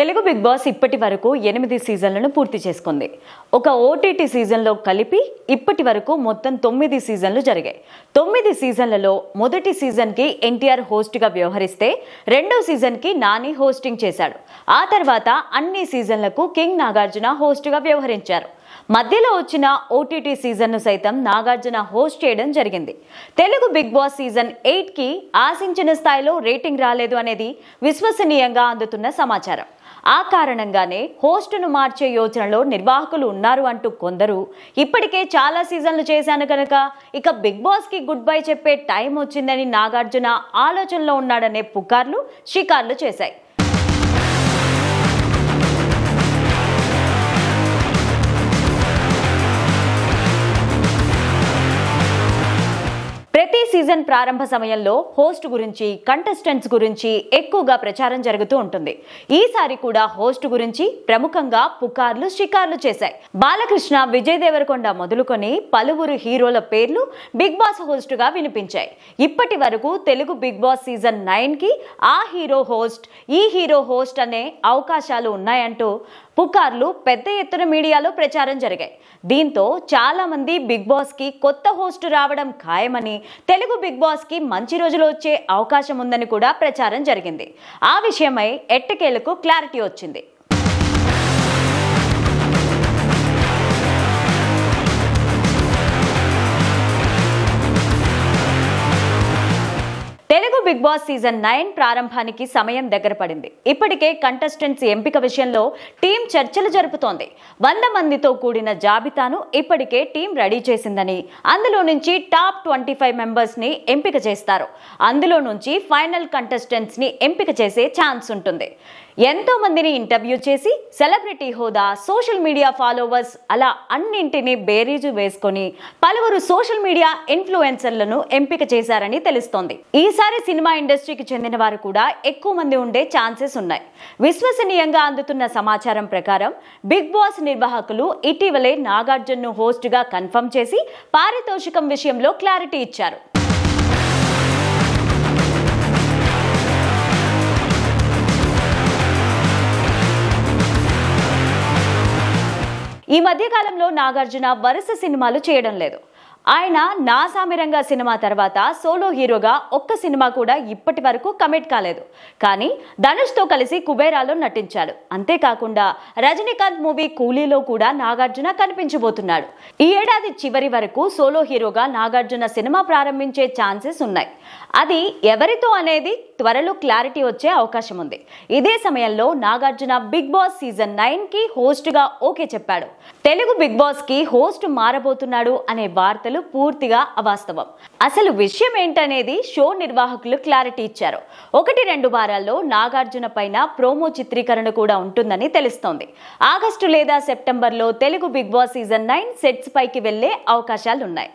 Telugu Bigg boss ఇప్పటి వరకు 8 సీజన్లను పూర్తి చేసుకుంది. ఒక ఓటీటీ సీజన్లో కలిపి ఇప్పటి వరకు మొత్తం 9 సీజన్లు జరిగాయి. 9 సీజన్లలో మొదటి సీజన్కి ఎన్టీఆర్ హోస్ట్గా వ్యవహరిస్తే రెండో సీజన్కి నాని హోస్టింగ్ చేశాడు. ఆ తర్వాత అన్ని సీజన్లకు కింగ్ నాగార్జున హోస్ట్గా వ్యవహరించారు. మధ్యలో వచ్చిన ఓటీటీ సీజన్ను సైతం నాగార్జున హోస్ట్ చేయడం జరిగింది. తెలుగు బిగ్ బాస్ సీజన్ 8కి ఆశించిన స్థాయిలో రేటింగ్ రాలేదు అనేది విశ్వసనీయంగా అందుతున్న సమాచారం. ఆ కారణంగానే హోస్టును మార్చే యోచనలో నిర్వాహకులు ఉన్నారు అంటూ కొందరు, ఇప్పటికే చాలా సీజన్లు చేశాను కనుక ఇక బిగ్ బాస్కి గుడ్ బై చెప్పే టైం వచ్చిందని నాగార్జున ఆలోచనలో ఉన్నాడనే పుకార్లు షికార్లు చేశాయి. ప్రతి సీజన్ ప్రారంభ సమయంలో హోస్ట్ గురించి, కంటెస్టెంట్స్ గురించి ఎక్కువగా ప్రచారం జరుగుతూ ఉంటుంది. ఈసారి కూడా హోస్ట్ గురించి ప్రముఖంగా పుకార్లు, షికార్లు చేశాయి. బాలకృష్ణ, విజయ్ దేవరకొండ మొదలుకొని పలువురు హీరోల పేర్లు బిగ్ బాస్ హోస్ట్గా వినిపించాయి. ఇప్పటి వరకు తెలుగు బిగ్ బాస్ సీజన్ 9కి ఆ హీరో హోస్ట్, ఈ హీరో హోస్ట్ అనే అవకాశాలు ఉన్నాయంటూ పుకార్లు పెద్ద ఎత్తున మీడియాలో ప్రచారం జరిగాయి. దీంతో చాలా మంది బిగ్ బాస్కి కొత్త హోస్ట్ రావడం ఖాయమని, తెలుగు బిగ్ బాస్కి మంచి రోజులు వచ్చే అవకాశం ఉందని కూడా ప్రచారం జరిగింది. ఆ విషయమై ఎట్టకేలకు క్లారిటీ వచ్చింది. తెలుగు బిగ్ బాస్ సీజన్ 9 ప్రారంభానికి సమయం దగ్గర పడింది. ఇప్పటికే కంటెస్టెంట్స్ ఎంపిక విషయంలో టీం చర్చలు జరుపుతోంది. 100 మందితో కూడిన జాబితాను ఇప్పటికే టీం రెడీ చేసిందని, అందులో నుంచి టాప్ 25 మెంబర్స్ ని ఎంపిక చేస్తారు. అందులో నుంచి ఫైనల్ కంటెస్టెంట్స్ ని ఎంపిక చేసే ఛాన్స్ ఉంటుంది. ఎంతో మందిని ఇంటర్వ్యూ చేసి సెలబ్రిటీ హోదా, సోషల్ మీడియా ఫాలోవర్స్ అలా అన్నింటినీ బేరీజు వేసుకొని పలువురు సోషల్ మీడియా ఇన్ఫ్లుయెన్సర్లను ఎంపిక చేశారని తెలుస్తోంది. ఈసారి సినిమా ఇండస్ట్రీకి చెందిన వారు కూడా ఎక్కువ మంది ఉండే ఛాన్సెస్ ఉన్నాయి. విశ్వసనీయంగా అందుతున్న సమాచారం ప్రకారం బిగ్ బాస్ నిర్వాహకులు ఇటీవలే నాగార్జునను హోస్ట్గా కన్ఫర్మ్ చేసి పారితోషికం విషయంలో క్లారిటీ ఇచ్చారు. ఈ మధ్యకాలంలో నాగార్జున వరుస సినిమాలు చేయడం లేదు. ఆయన నా సామిరంగా సినిమా తర్వాత సోలో హీరోగా ఒక్క సినిమా కూడా ఇప్పటి వరకు కమిట్ కాలేదు. కానీ ధనుష్తో కలిసి కుబేరాలో నటించాడు. అంతేకాకుండా రజనీకాంత్ మూవీ కూలీలో కూడా నాగార్జున కనిపించబోతున్నాడు. ఈ ఏడాది చివరి వరకు సోలో హీరోగా నాగార్జున సినిమా ప్రారంభించే ఛాన్సెస్ ఉన్నాయి. అది ఎవరితో అనేది త్వరలో క్లారిటీ వచ్చే అవకాశం ఉంది. ఇదే సమయంలో నాగార్జున బిగ్ బాస్ సీజన్ 9కి హోస్ట్గా ఓకే చెప్పాడు. తెలుగు బిగ్ బాస్కి హోస్ట్ మారబోతున్నాడు అనే వార్తలు పూర్తిగా అవాస్తవం. అసలు విషయం ఏంటనేది షో నిర్వాహకులు క్లారిటీ ఇచ్చారు. 1-2 వారాల్లో నాగార్జున పైన ప్రోమో చిత్రీకరణ కూడా ఉంటుందని తెలుస్తోంది. ఆగస్టు లేదా సెప్టెంబర్లో Telugu Bigg Boss season 9 sets పైకి వెళ్లే అవకాశాలున్నాయి.